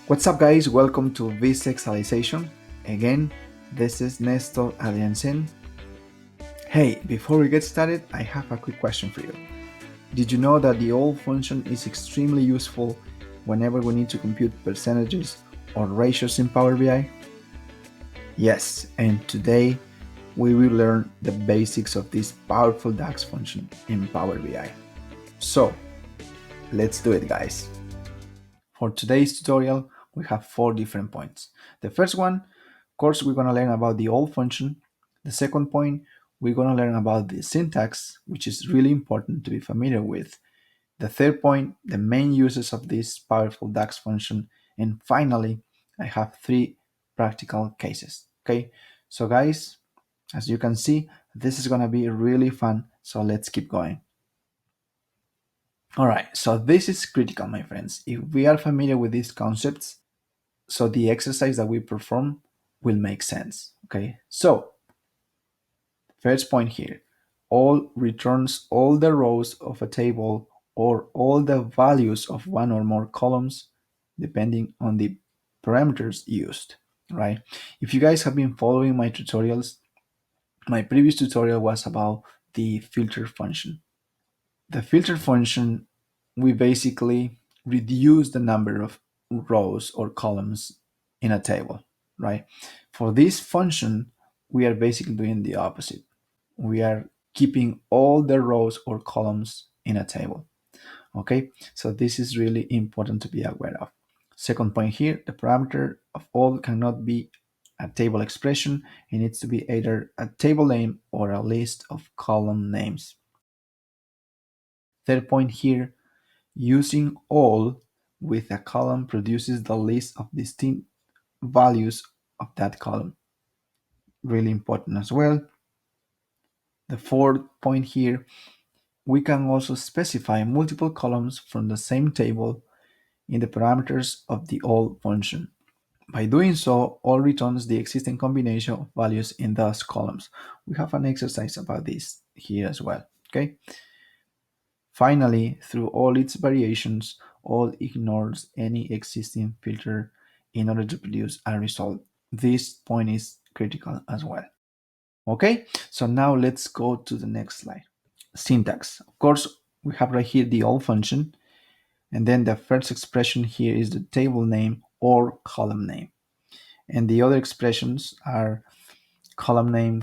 What's up, guys? Welcome to Vizxlization. Again, this is Nestor Adrianzen. Hey, before we get started, I have a quick question for you. Did you know that the ALL function is extremely useful whenever we need to compute percentages or ratios in Power BI? Yes, and today we will learn the basics of this powerful DAX function in Power BI. So, let's do it, guys. For today's tutorial, we have 4 different points. The first one, of course, we're going to learn about the ALL function. The second point, we're going to learn about the syntax, which is really important to be familiar with. The third point, the main uses of this powerful DAX function. And finally, I have 3 practical cases. Okay, so guys, as you can see, this is going to be really fun. So let's keep going. All right, so this is critical, my friends. If we are familiar with these concepts, so the exercise that we perform will make sense. Okay, so first point here, all returns all the rows of a table or all the values of one or more columns depending on the parameters used, right? If you guys have been following my tutorials, my previous tutorial was about the filter function. The filter function, we basically reduce the number of rows or columns in a table, right? For this function, we are basically doing the opposite. We are keeping all the rows or columns in a table. Okay, so this is really important to be aware of. Second point here, the parameter of all cannot be a table expression. It needs to be either a table name or a list of column names. Third point here, using all with a column produces the list of distinct values of that column. Really important as well. The fourth point here, we can also specify multiple columns from the same table in the parameters of the all function. By doing so, all returns the existing combination of values in those columns. We have an exercise about this here as well. Okay. Finally, through all its variations, all ignores any existing filter in order to produce a result. This point is critical as well. Okay, so now let's go to the next slide. Syntax. Of course, we have right here the all function, and then the first expression here is the table name or column name. And the other expressions are column name,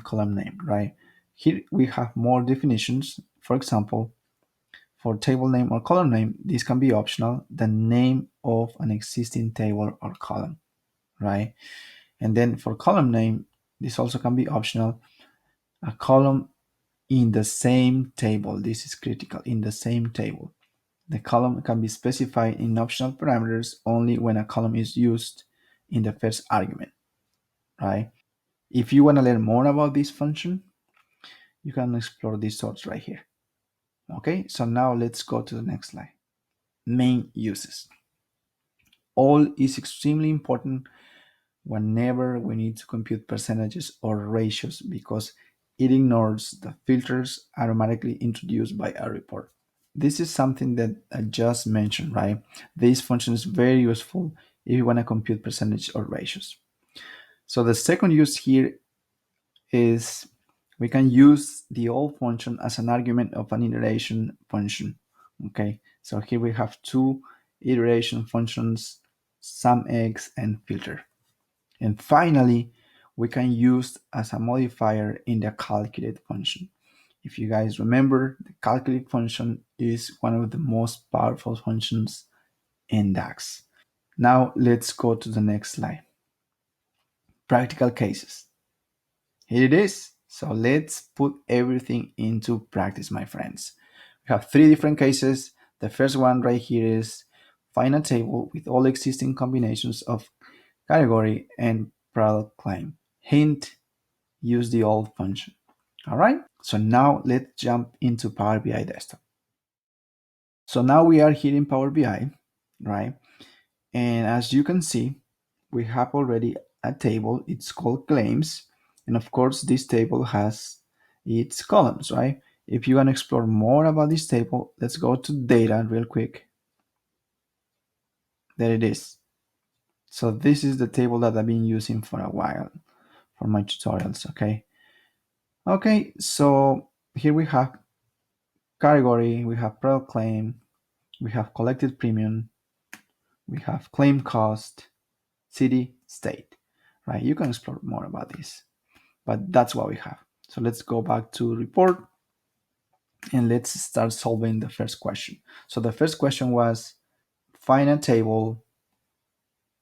right? Here we have more definitions. For example, for table name or column name, this can be optional, the name of an existing table or column, right? And then for column name, this also can be optional, a column in the same table. This is critical, in the same table. The column can be specified in optional parameters only when a column is used in the first argument, right? If you want to learn more about this function, you can explore these sorts right here. Okay, so now let's go to the next slide. Main uses. All is extremely important whenever we need to compute percentages or ratios because it ignores the filters automatically introduced by a report. This is something that I just mentioned, right? This function is very useful if you want to compute percentage or ratios. So the second use here is we can use the all function as an argument of an iteration function. Okay, so here we have 2 iteration functions, SUMX and filter. And finally, we can use as a modifier in the calculate function. If you guys remember, the calculate function is one of the most powerful functions in DAX. Now let's go to the next slide. Practical cases. Here it is. So let's put everything into practice, my friends. We have 3 different cases. The first one right here is find a table with all existing combinations of category and product claim. Hint, use the all function. All right, so now let's jump into Power BI Desktop. So now we are here in Power BI, right? And as you can see, we have already a table. It's called claims. And of course, this table has its columns, right? If you want to explore more about this table, let's go to data real quick. There it is. So this is the table that I've been using for a while for my tutorials, okay? Okay, so here we have category, we have product claim, we have collected premium, we have claim cost, city, state, right? You can explore more about this, but that's what we have. So let's go back to report and let's start solving the first question. So the first question was find a table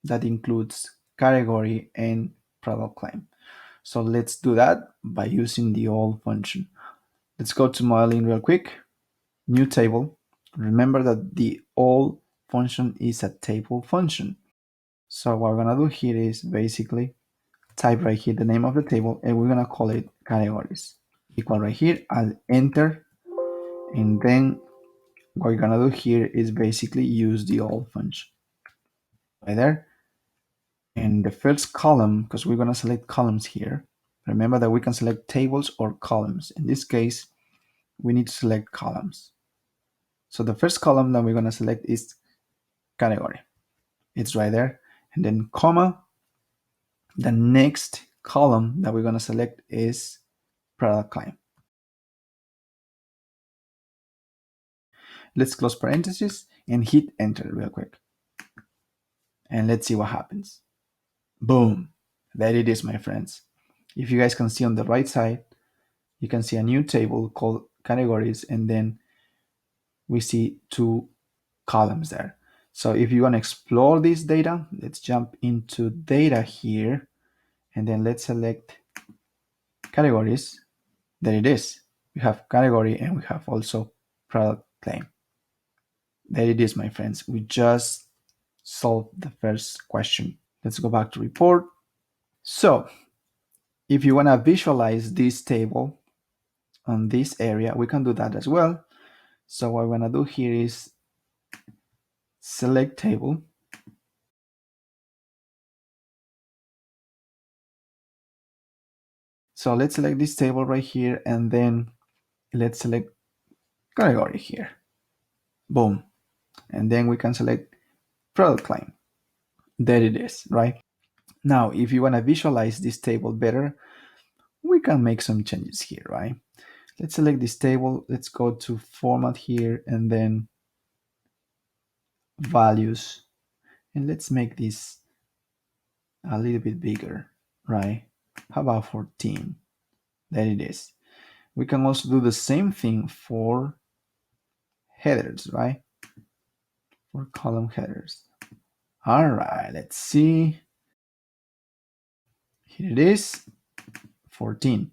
that includes category and product claim. So let's do that by using the all function. Let's go to modeling real quick. New table. Remember that the all function is a table function. So what we're gonna do here is basically type right here the name of the table and we're gonna call it categories. Equal right here, I'll enter, and then what we're gonna do here is basically use the all function right there. And the first column, because we're gonna select columns here, remember that we can select tables or columns. In this case, we need to select columns. So the first column that we're gonna select is category. It's right there. And then comma, the next column that we're gonna select is product claim. Let's close parentheses and hit enter real quick. And let's see what happens. Boom. There it is, my friends. If you guys can see on the right side, you can see a new table called categories, and then we see two columns there. So if you want to explore this data, let's jump into data here, and then let's select categories. There it is. We have category and we have also product claim. There it is, my friends. We just solved the first question. Let's go back to report. So if you want to visualize this table on this area, we can do that as well. So what we're going to do here is select table. So let's select this table right here, and then let's select category here. Boom. And then we can select product claim. There it is, right? Now, if you want to visualize this table better, we can make some changes here, right? Let's select this table. Let's go to format here and then values. And let's make this a little bit bigger, right? How about 14? There it is. We can also do the same thing for headers, right? For column headers. All right, let's see. Here it is, 14.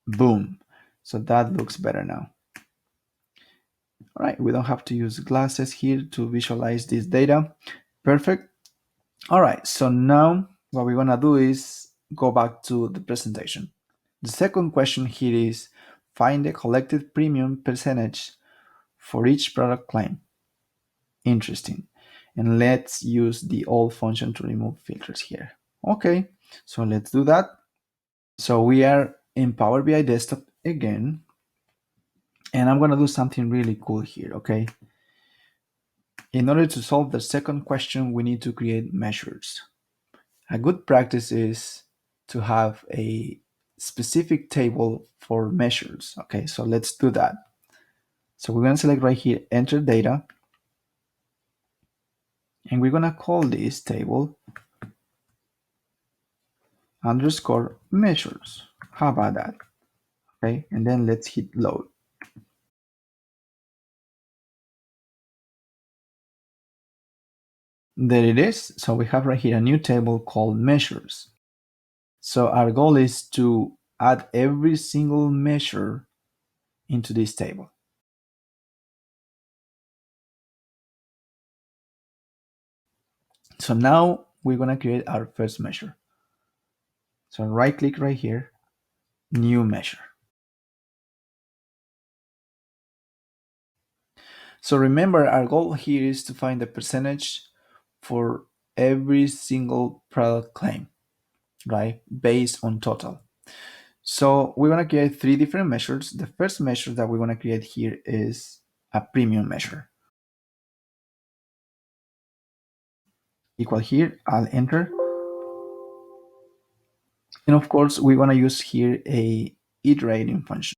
Boom. So that looks better now. All right, we don't have to use glasses here to visualize this data. Perfect. All right, so now what we're gonna do is go back to the presentation. The second question here is find the collected premium percentage for each product claim. Interesting. And let's use the all function to remove filters here. Okay, so let's do that. So we are in Power BI Desktop again, and I'm gonna do something really cool here, okay? In order to solve the second question, we need to create measures. A good practice is to have a specific table for measures. Okay, so let's do that. So we're gonna select right here, enter data, and we're gonna call this table underscore measures. How about that? Okay, and then let's hit load. There it is. So we have right here a new table called measures. So our goal is to add every single measure into this table. So now we're going to create our first measure. So right click right here, new measure. So remember, our goal here is to find the percentage for every single product claim, right? Based on total. So we're going to create three different measures. The first measure that we want to create here is a premium measure. equal here. I'll enter. And of course, we want to use here a iterating function,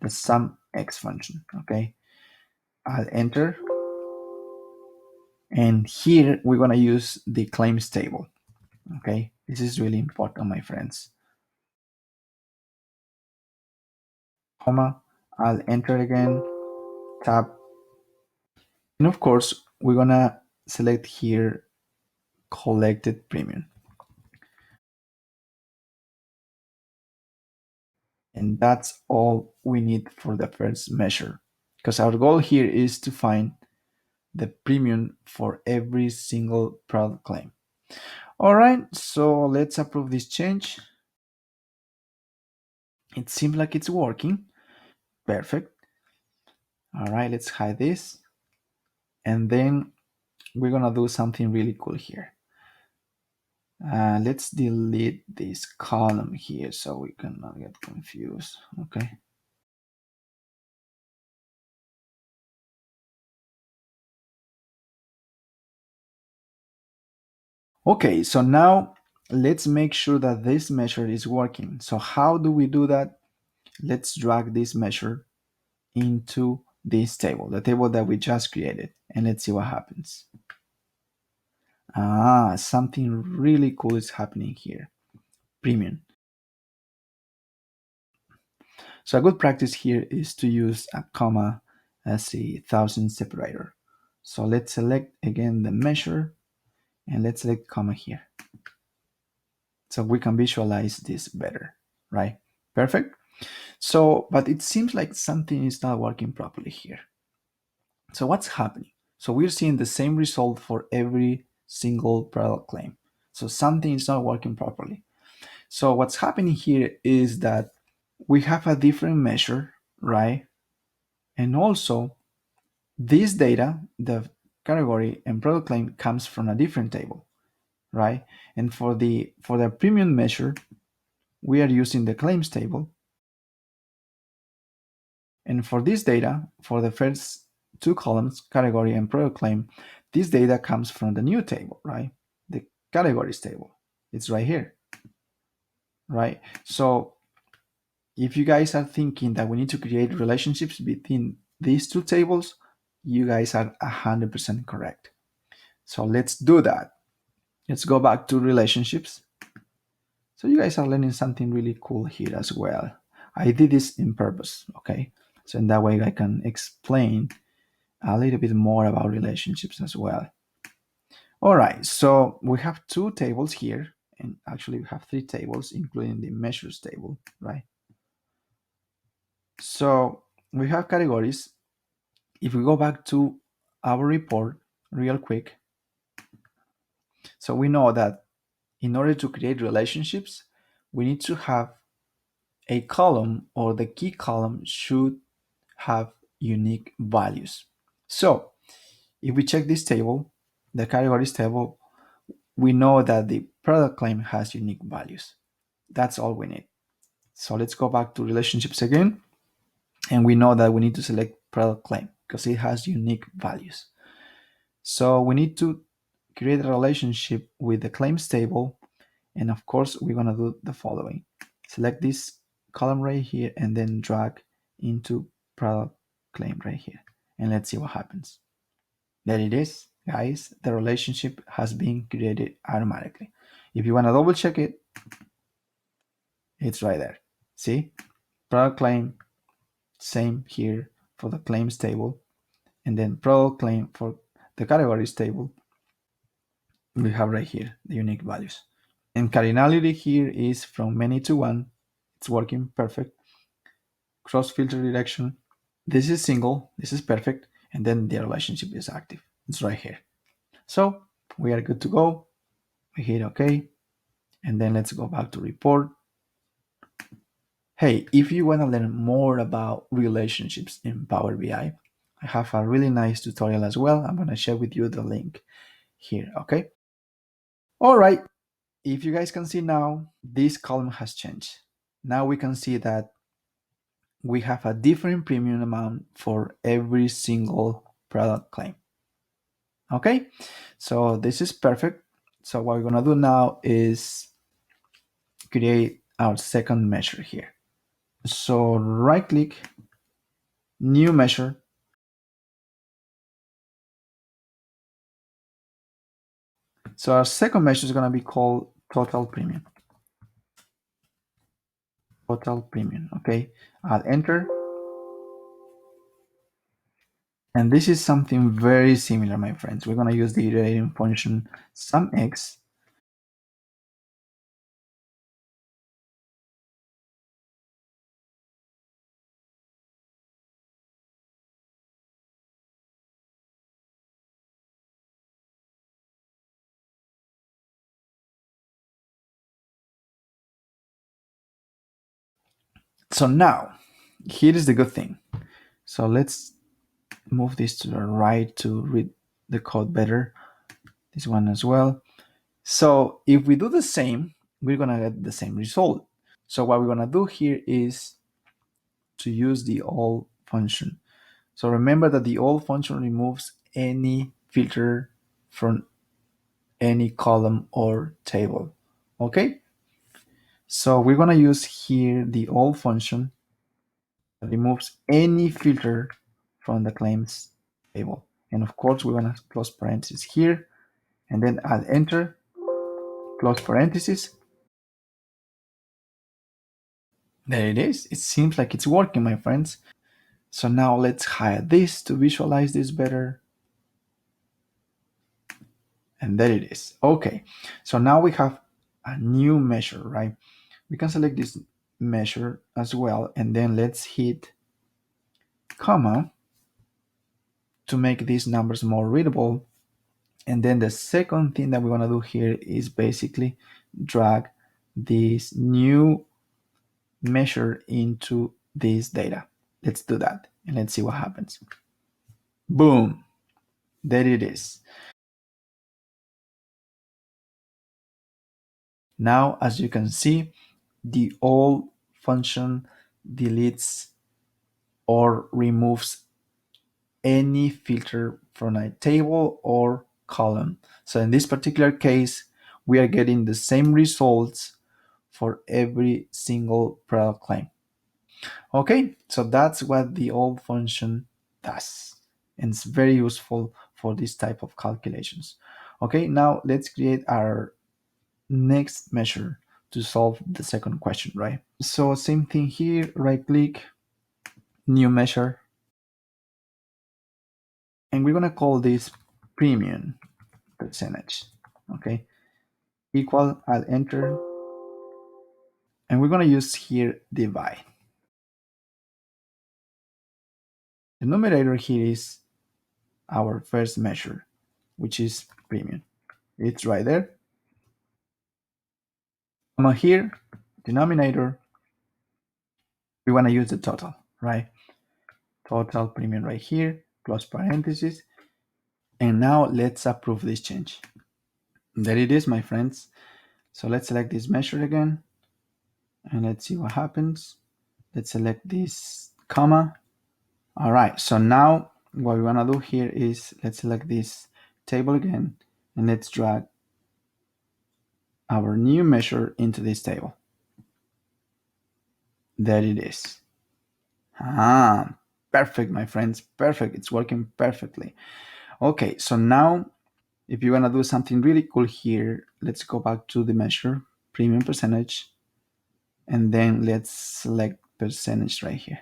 the sum x function. Okay. I'll enter. And here we're going to use the claims table. Okay. This is really important, my friends. Comma. I'll enter again. Tab. And of course, we're going to select here collected premium. And that's all we need for the first measure, because our goal here is to find the premium for every single product claim. All right, so let's approve this change. It seems like it's working. Perfect. All right, let's hide this. And then we're gonna do something really cool here. Let's delete this column here so we cannot get confused. Okay. Okay, so now let's make sure that this measure is working. So how do we do that? Let's drag this measure into this table, the table that we just created, and let's see what happens. Something really cool is happening here. Premium. So a good practice here is to use a comma as a thousand separator. So let's select again the measure and let's select comma here. So we can visualize this better, right? Perfect. So, but it seems like something is not working properly here. So what's happening? So we're seeing the same result for every single product claim. So something is not working properly. So what's happening here is that we have a different measure, right? And also this data, the category and product claim comes from a different table, right? And for the premium measure, we are using the claims table. And for this data, for the first two columns, category and product claim, this data comes from the new table, right? The categories table. It's right here, right? So if you guys are thinking that we need to create relationships between these two tables, you guys are 100% correct. So let's do that. Let's go back to relationships. So you guys are learning something really cool here as well. I did this in purpose, okay? So in that way I can explain a little bit more about relationships as well. All right, so we have two tables here, and actually we have three tables, including the measures table, right? So we have categories. If we go back to our report real quick, so we know that in order to create relationships, we need to have a column, or the key column should have unique values. So if we check this table, the categories table, we know that the product claim has unique values. That's all we need. So let's go back to relationships again. And we know that we need to select product claim because it has unique values. So we need to create a relationship with the claims table. And of course, we're going to do the following. Select this column right here and then drag into product claim right here. And let's see what happens. There it is, guys. The relationship has been created automatically. If you want to double check it, it's right there. See? Product claim, same here for the claims table. And then product claim for the categories table. We have right here the unique values. And cardinality here is from many to one. It's working perfect. Cross filter direction. This is single. This is perfect. And then the relationship is active. It's right here. So we are good to go. We hit OK. And then let's go back to report. Hey, if you want to learn more about relationships in Power BI, I have a really nice tutorial as well. I'm going to share with you the link here, okay? All right, if you guys can see now, this column has changed. Now we can see that we have a different premium amount for every single product claim. Okay, so this is perfect. So what we're gonna do now is create our second measure here. So right click, new measure. So our second measure is gonna be called total premium. Total premium, okay? I'll enter. And this is something very similar, my friends. We're gonna use the iterating function sumX. So now, here is the good thing. So let's move this to the right to read the code better. This one as well. So if we do the same, we're gonna get the same result. So what we're gonna do here is to use the all function. So remember that the all function removes any filter from any column or table. Okay? So we're gonna use here the all function that removes any filter from the claims table. And of course, we're gonna close parentheses here and then add enter, close parentheses. There it is. It seems like it's working, my friends. So now let's hide this to visualize this better. And there it is. Okay. So now we have a new measure, right? We can select this measure as well. And then let's hit comma to make these numbers more readable. And then the second thing that we want to do here is basically drag this new measure into this data. Let's do that and let's see what happens. Boom, there it is. Now, as you can see, the all function deletes or removes any filter from a table or column. So in this particular case, we are getting the same results for every single product claim. Okay, so that's what the all function does. And it's very useful for this type of calculations. Okay, now let's create our next measure to solve the second question, right? So same thing here, right click, new measure, and we're gonna call this premium percentage, okay? Equal, I'll enter, and we're gonna use here divide. The numerator here is our first measure, which is premium. It's right there. Comma here, denominator, we wanna use the total, right? Total premium right here, close parentheses. And now let's approve this change. There it is, my friends. So let's select this measure again and let's see what happens. Let's select this comma. All right, so now what we want to do here is let's select this table again and let's drag our new measure into this table. There it is. Perfect, my friends, perfect. It's working perfectly. Okay, so now if you want to do something really cool here, let's go back to the measure, premium percentage, and then let's select percentage right here.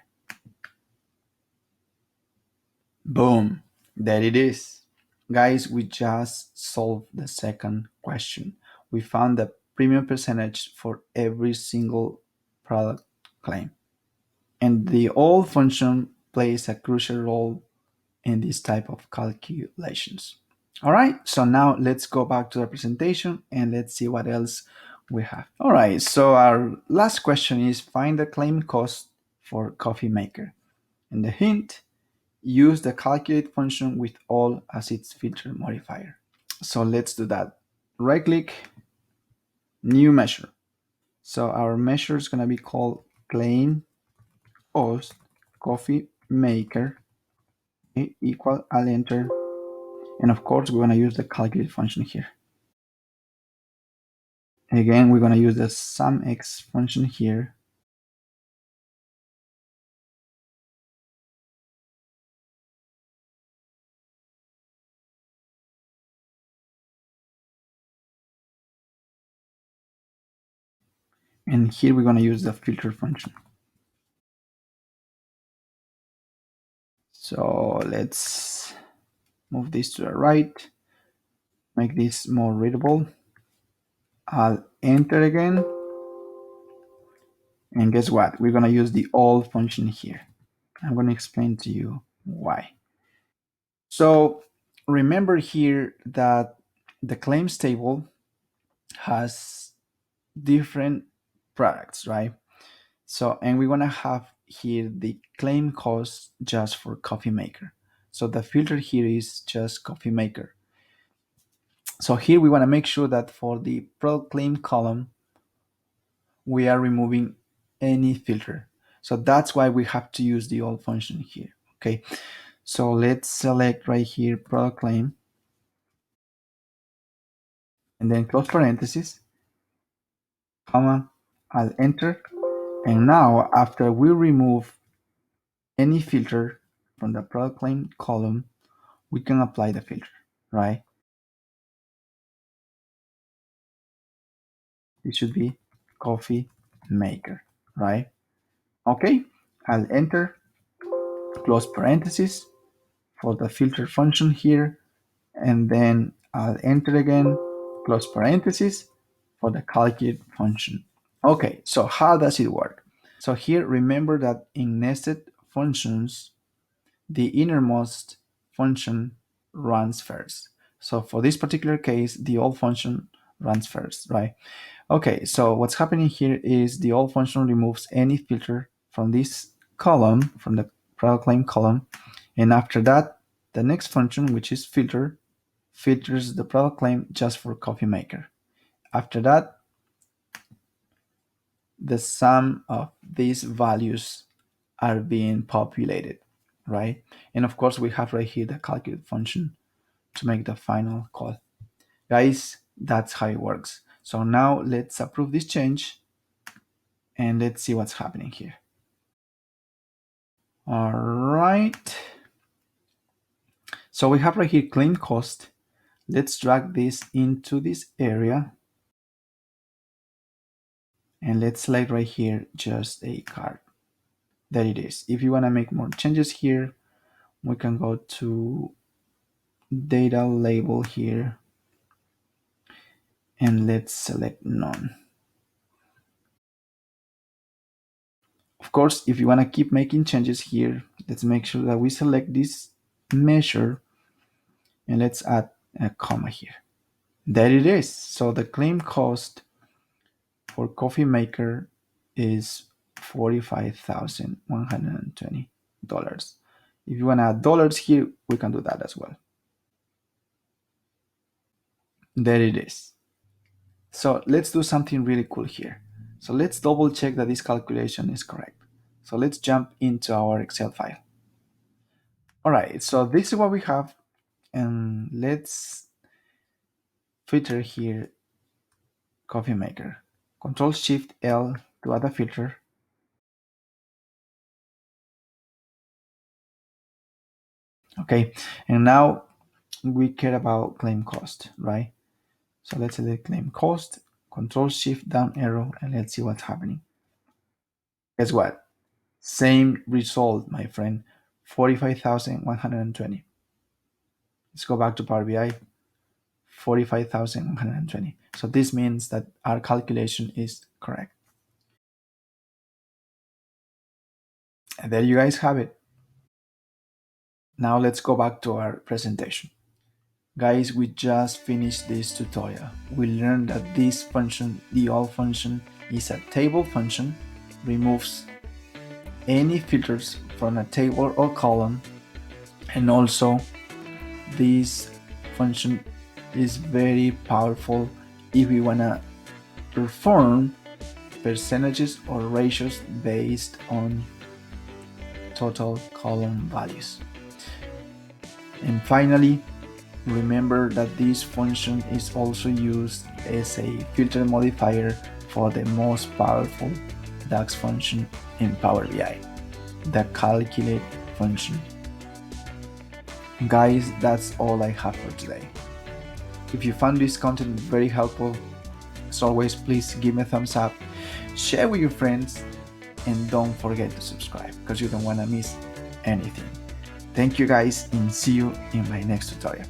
Boom, there it is. Guys, we just solved the second question. We found the premium percentage for every single product claim. And the all function plays a crucial role in this type of calculations. All right, so now let's go back to the presentation and let's see what else we have. All right, so our last question is find the claim cost for coffee maker. And the hint, use the calculate function with all as its filter modifier. So let's do that. Right click, new measure. So our measure is gonna be called claim cost coffee maker, okay, equal, I'll enter. And of course, we're gonna use the calculate function here. Again, we're going to use the sumX function here. And here we're going to use the filter function. So let's move this to the right, make this more readable. I'll enter again. And guess what? We're going to use the all function here. I'm going to explain to you why. So remember here that the claims table has different products, right? So, and we want to have here the claim cost just for coffee maker. So the filter here is just coffee maker. So here we want to make sure that for the product claim column, we are removing any filter. So that's why we have to use the all function here. Okay. So let's select right here product claim and then close parentheses, comma, I'll enter. And now after we remove any filter from the product claim column, we can apply the filter, right? It should be coffee maker, right? Okay, I'll enter, close parentheses for the filter function here, and then I'll enter again, close parentheses for the calculate function. Okay, so how does it work? So here, remember that in nested functions, the innermost function runs first. So for this particular case, the all function runs first, right? Okay, so what's happening here is the all function removes any filter from this column, from the product claim column, and after that, the next function, which is filter, filters the product claim just for coffee maker. After that, the sum of these values are being populated, right? And of course, we have right here the calculate function to make the final call. Guys, that's how it works. So now let's approve this change and let's see what's happening here. All right. So we have right here claim cost. Let's drag this into this area. And let's select right here just a card. There it is. If you want to make more changes here, we can go to data label here and let's select none. Of course, if you want to keep making changes here, let's make sure that we select this measure and let's add a comma here. There it is. So the claim cost for coffee maker is $45,120. If you want to add dollars here, we can do that as well. There it is. So let's do something really cool here. So let's double check that this calculation is correct. So let's jump into our Excel file. All right, so this is what we have, and let's filter here coffee maker. Control Shift L to add a filter. Okay, and now we care about claim cost, right? So let's select claim cost, Control Shift down arrow, and let's see what's happening. Guess what? Same result, my friend, 45,120. Let's go back to Power BI, 45,120. So this means that our calculation is correct. And there you guys have it. Now let's go back to our presentation. Guys, we just finished this tutorial. We learned that this function, the all function, is a table function, removes any filters from a table or column, and also this function is very powerful if we want to perform percentages or ratios based on total column values. And finally, Remember that this function is also used as a filter modifier for the most powerful DAX function in Power BI, the calculate function. Guys, that's all I have for today. If you found this content very helpful, as always, please give me a thumbs up, share with your friends, and don't forget to subscribe because you don't want to miss anything. Thank you guys, and see you in my next tutorial.